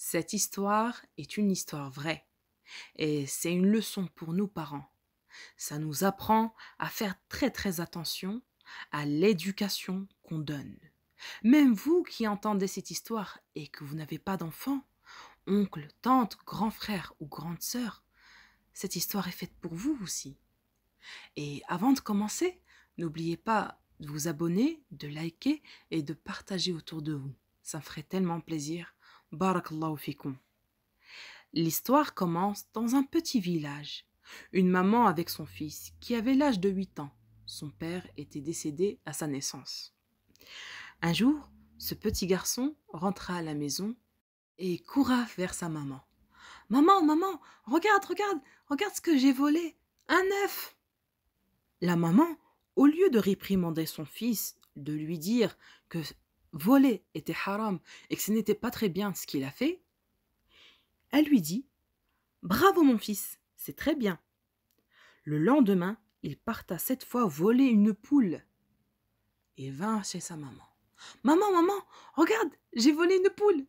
Cette histoire est une histoire vraie et c'est une leçon pour nous parents. Ça nous apprend à faire très attention à l'éducation qu'on donne. Même vous qui entendez cette histoire et que vous n'avez pas d'enfant, oncle, tante, grand frère ou grande sœur, cette histoire est faite pour vous aussi. Et avant de commencer, n'oubliez pas de vous abonner, de liker et de partager autour de vous. Ça me ferait tellement plaisir. Barakallahu fikum. L'histoire commence dans un petit village. Une maman avec son fils qui avait l'âge de 8 ans. Son père était décédé à sa naissance. Un jour, ce petit garçon rentra à la maison et courra vers sa maman. Maman, maman, regarde ce que j'ai volé. Un œuf. La maman, au lieu de réprimander son fils, de lui dire que voler était haram et que ce n'était pas très bien ce qu'il a fait, elle lui dit « Bravo mon fils, c'est très bien ». Le lendemain, il parta cette fois voler une poule. Il vint chez sa maman. « Maman, regarde, j'ai volé une poule.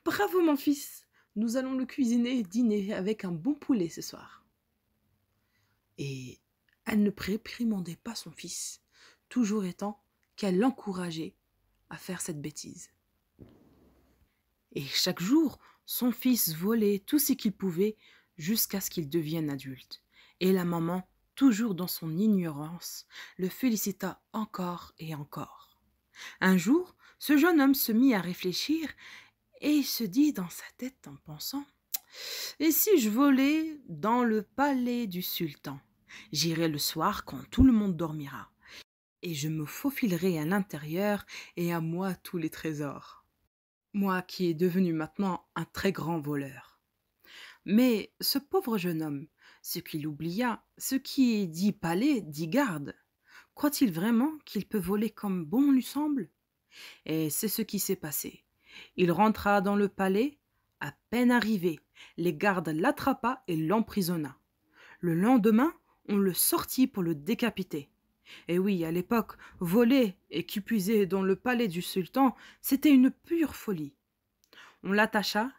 Bravo mon fils, nous allons le cuisiner et dîner avec un bon poulet ce soir. » Et elle ne réprimandait pas son fils, toujours étant qu'elle l'encourageait à faire cette bêtise. Et chaque jour, son fils volait tout ce qu'il pouvait jusqu'à ce qu'il devienne adulte. Et la maman, toujours dans son ignorance, le félicita encore et encore. Un jour, ce jeune homme se mit à réfléchir et se dit dans sa tête en pensant « Et si je volais dans le palais du sultan ? J'irai le soir quand tout le monde dormira, et je me faufilerai à l'intérieur et à moi tous les trésors. Moi qui est devenu maintenant un très grand voleur. » Mais ce pauvre jeune homme, ce qu'il oublia, ce qui est dit palais, dit garde. Croit-il vraiment qu'il peut voler comme bon lui semble? Et c'est ce qui s'est passé. Il rentra dans le palais, à peine arrivé, les gardes l'attrapa et l'emprisonna. Le lendemain, on le sortit pour le décapiter. Et oui, à l'époque, voler et qui puiser dans le palais du sultan, c'était une pure folie. On l'attacha,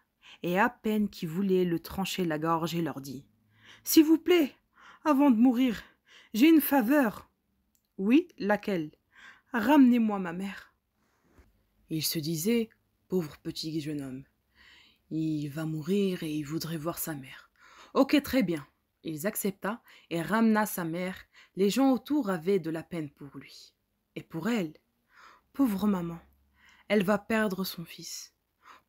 et à peine qu'il voulait le trancher la gorge, il leur dit « S'il vous plaît, avant de mourir, j'ai une faveur. »« Oui, laquelle ? Ramenez-moi ma mère. » Il se disait « Pauvre petit jeune homme, il va mourir et il voudrait voir sa mère. » Ok, très bien. Il accepta et ramena sa mère. Les gens autour avaient de la peine pour lui. Et pour elle, pauvre maman, elle va perdre son fils.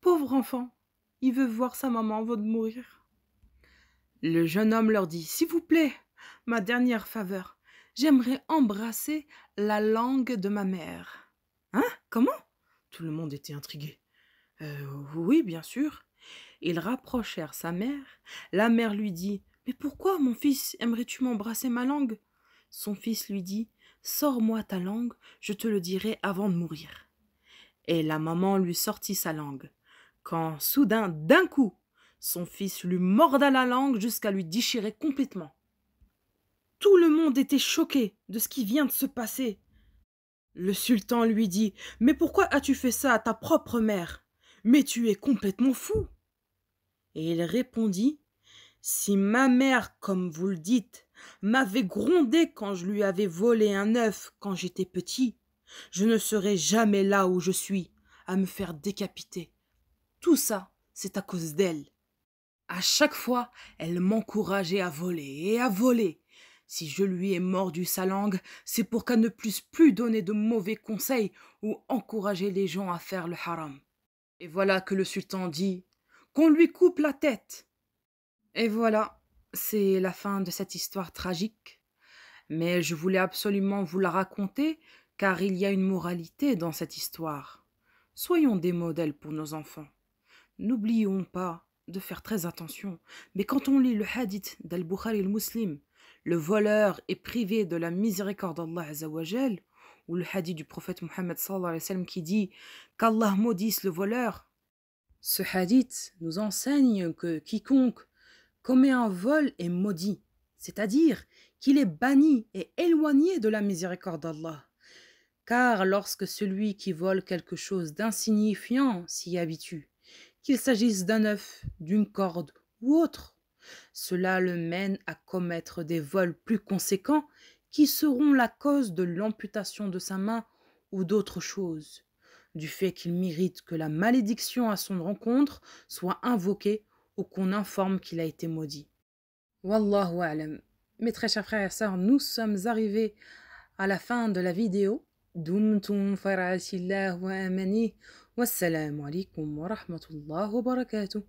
Pauvre enfant, il veut voir sa maman avant de mourir. Le jeune homme leur dit « S'il vous plaît, ma dernière faveur, j'aimerais embrasser la langue de ma mère. »« Hein? Comment ?» Tout le monde était intrigué. Oui, bien sûr. » Ils rapprochèrent sa mère. La mère lui dit « Mais pourquoi, mon fils, aimerais-tu m'embrasser ma langue ?» Son fils lui dit « Sors-moi ta langue, je te le dirai avant de mourir. » Et la maman lui sortit sa langue. Quand, soudain, d'un coup, son fils lui morda la langue jusqu'à lui déchirer complètement. Tout le monde était choqué de ce qui vient de se passer. Le sultan lui dit « Mais pourquoi as-tu fait ça à ta propre mère ? Mais tu es complètement fou !» Et il répondit « Si ma mère, comme vous le dites, m'avait grondé quand je lui avais volé un œuf quand j'étais petit, je ne serais jamais là où je suis, à me faire décapiter. Tout ça, c'est à cause d'elle. À chaque fois, elle m'encourageait à voler et à voler. Si je lui ai mordu sa langue, c'est pour qu'elle ne puisse plus donner de mauvais conseils ou encourager les gens à faire le haram. Et voilà que le sultan dit qu'on lui coupe la tête. » Et voilà, c'est la fin de cette histoire tragique. Mais je voulais absolument vous la raconter car il y a une moralité dans cette histoire. Soyons des modèles pour nos enfants. N'oublions pas de faire très attention. Mais quand on lit le hadith d'Al-Bukhari al-Muslim, le voleur est privé de la miséricorde d'Allah Azzawajal, ou le hadith du prophète Mohammed sallallahu alayhi wa sallam qui dit qu'Allah maudisse le voleur. Ce hadith nous enseigne que quiconque commet un vol est maudit, c'est-à-dire qu'il est banni et éloigné de la miséricorde d'Allah. Car lorsque celui qui vole quelque chose d'insignifiant s'y habitue, qu'il s'agisse d'un œuf, d'une corde ou autre. Cela le mène à commettre des vols plus conséquents qui seront la cause de l'amputation de sa main ou d'autres choses, du fait qu'il mérite que la malédiction à son rencontre soit invoquée ou qu'on informe qu'il a été maudit. Wallahu a'lam. Mes très chers frères et sœurs, nous sommes arrivés à la fin de la vidéo. Dumtum fara'atillah wa amani. Wassalamu alaikum wa rahmatullah wa barakatuh.